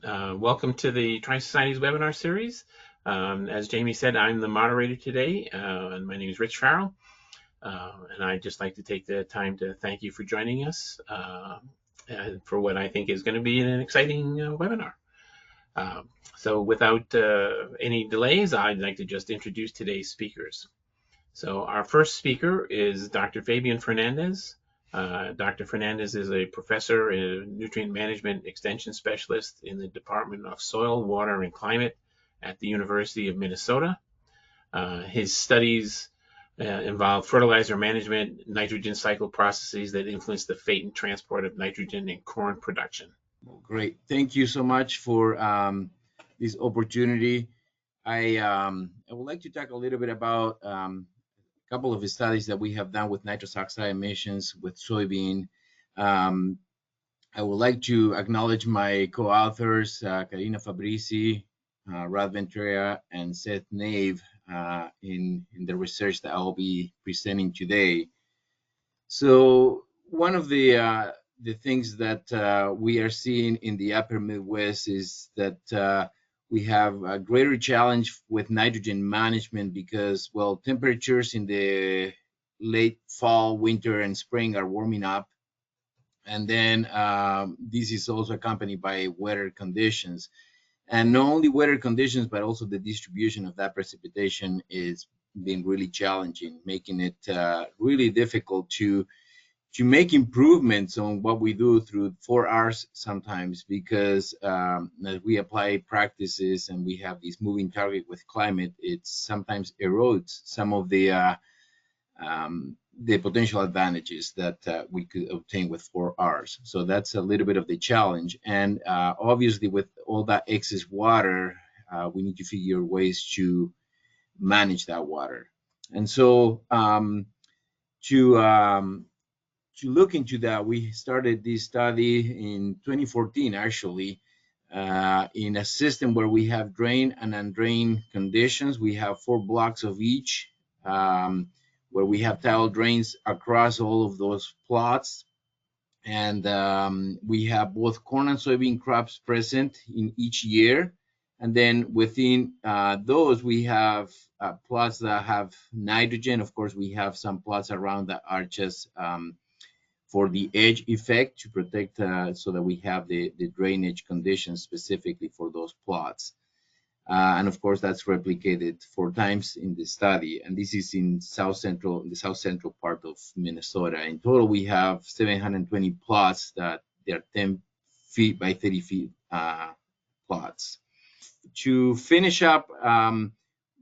Welcome to the Tri-Societies webinar series. As Jamie said, I'm the moderator today, and my name is Rich Farrell. And I'd just like to take the time to thank you for joining us for what I think is going to be an exciting webinar. So without any delays, I'd like to just introduce today's speakers. So our first speaker is Dr. Fabian Fernandez. Dr. Fernandez is a professor and nutrient management extension specialist in the Department of Soil, Water, and Climate at the University of Minnesota. His studies involve fertilizer management, nitrogen cycle processes that influence the fate and transport of nitrogen in corn production. Great. Thank you so much for this opportunity. I would like to talk a little bit about a couple of studies that we have done with nitrous oxide emissions with soybean. I would like to acknowledge my co-authors, Karina Fabrizi, Rad Ventura, and Seth Nave in the research that I'll be presenting today. So one of the things that we are seeing in the upper Midwest is that we have a greater challenge with nitrogen management because, well, temperatures in the late fall, winter, and spring are warming up. And then this is also accompanied by weather conditions. And not only weather conditions, but also the distribution of that precipitation is being really challenging, making it really difficult to make improvements on what we do through 4 hours sometimes, because as we apply practices and we have this moving target with climate, it sometimes erodes some of the potential advantages that we could obtain with 4 hours. So that's a little bit of the challenge. And obviously with all that excess water, we need to figure ways to manage that water. And so to look into that, we started this study in 2014, actually, in a system where we have drained and undrained conditions. We have 4 blocks of each, where we have tile drains across all of those plots. And we have both corn and soybean crops present in each year. And then within those, we have plots that have nitrogen. Of course, we have some plots around that are just for the edge effect to protect so that we have the drainage conditions specifically for those plots. And of course, that's replicated 4 times in the study. And this is in the south central part of Minnesota. In total, we have 720 plots that they're 10 feet by 30 feet plots. To finish up,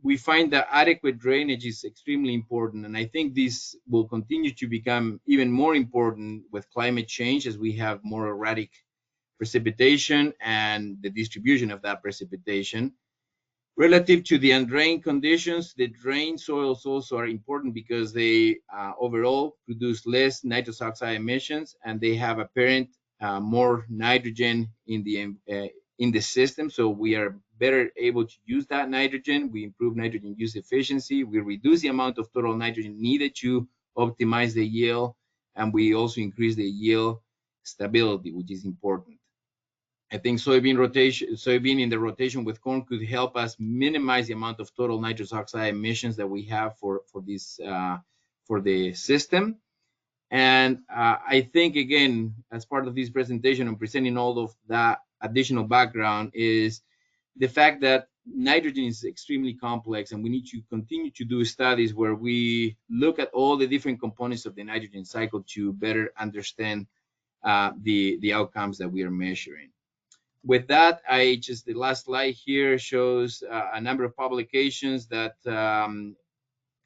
we find that adequate drainage is extremely important, and I think this will continue to become even more important with climate change as we have more erratic precipitation and the distribution of that precipitation. Relative to the undrained conditions, the drained soils also are important because they overall produce less nitrous oxide emissions, and they have apparent more nitrogen in the system, so we are better able to use that nitrogen. We improve nitrogen use efficiency. We reduce the amount of total nitrogen needed to optimize the yield, and we also increase the yield stability, which is important. I think soybean in the rotation with corn could help us minimize the amount of total nitrous oxide emissions that we have for the system. And I think, again, as part of this presentation, I'm presenting all of that additional background is the fact that nitrogen is extremely complex, and we need to continue to do studies where we look at all the different components of the nitrogen cycle to better understand the outcomes that we are measuring. With that, the last slide here shows a number of publications that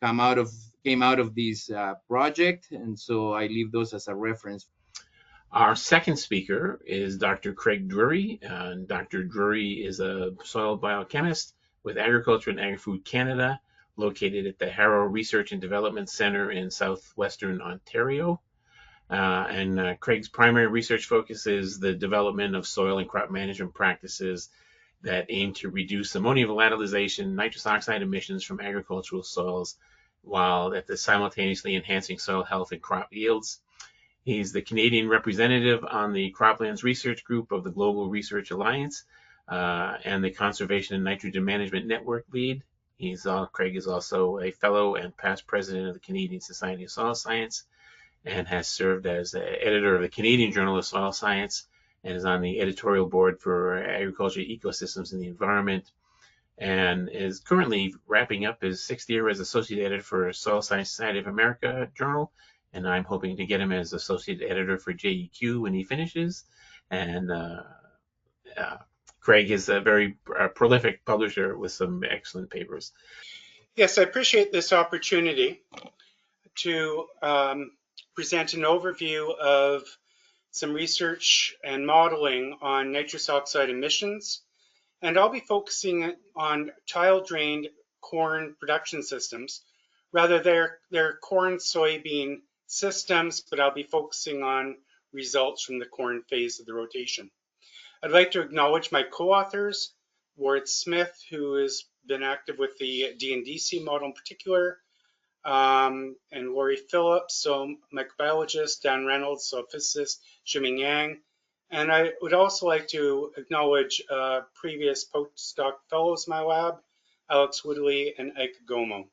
came out of this project, and so I leave those as a reference. Our second speaker is Dr. Craig Drury. Dr. Drury is a soil biochemist with Agriculture and Agri-Food Canada, located at the Harrow Research and Development Center in southwestern Ontario. Craig's primary research focus is the development of soil and crop management practices that aim to reduce ammonium volatilization, nitrous oxide emissions from agricultural soils, while simultaneously enhancing soil health and crop yields. He's the Canadian representative on the Croplands Research Group of the Global Research Alliance, and the Conservation and Nitrogen Management Network lead. Craig is also a fellow and past president of the Canadian Society of Soil Science, and has served as editor of the Canadian Journal of Soil Science, and is on the editorial board for Agriculture, Ecosystems, and the Environment, and is currently wrapping up his 6th year as associate editor for Soil Science Society of America journal, and I'm hoping to get him as associate editor for JEQ when he finishes. And Craig is a very prolific publisher with some excellent papers. Yes, I appreciate this opportunity to present an overview of some research and modeling on nitrous oxide emissions. And I'll be focusing on tile-drained corn production systems. Rather, they're corn soybean systems, but I'll be focusing on results from the corn phase of the rotation. I'd like to acknowledge my co-authors, Ward Smith, who has been active with the DNDC model in particular, and Lori Phillips, so microbiologist, Dan Reynolds, so physicist, Xiuming Yang. And I would also like to acknowledge previous postdoc fellows in my lab, Alex Woodley and Ike Gomo.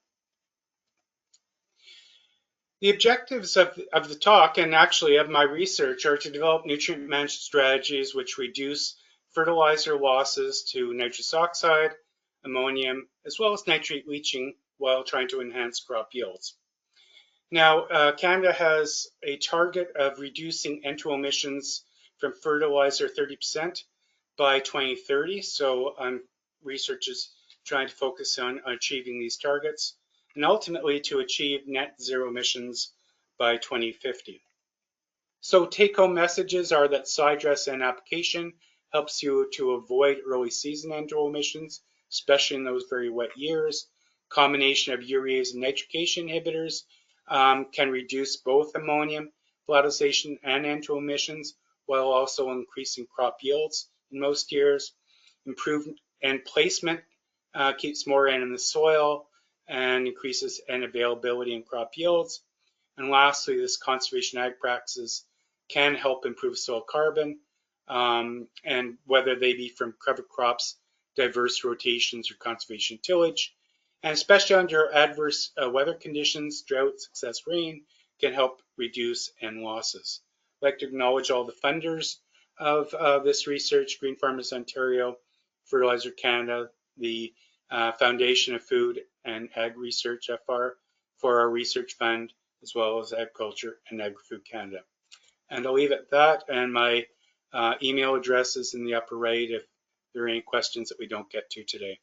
The objectives of the talk, and actually of my research, are to develop nutrient management strategies which reduce fertilizer losses to nitrous oxide, ammonium, as well as nitrate leaching while trying to enhance crop yields. Now, Canada has a target of reducing N2O emissions from fertilizer 30% by 2030, so research is trying to focus on achieving these targets, and ultimately to achieve net zero emissions by 2050. So take-home messages are that side dress and application helps you to avoid early season N2O emissions, especially in those very wet years. Combination of ureas and nitrification inhibitors can reduce both ammonium volatilization and N2O emissions, while also increasing crop yields in most years. Improved N placement keeps more N in the soil and increases N availability and crop yields. And lastly, this conservation ag practices can help improve soil carbon, and whether they be from cover crops, diverse rotations, or conservation tillage. And especially under adverse weather conditions, droughts, excess rain can help reduce N losses. I'd like to acknowledge all the funders of this research: Green Farmers Ontario, Fertilizer Canada, the Foundation of Food and Ag Research, FR, for our research fund, as well as Agriculture and Agri-Food Canada. And I'll leave it at that, and my email address is in the upper right if there are any questions that we don't get to today.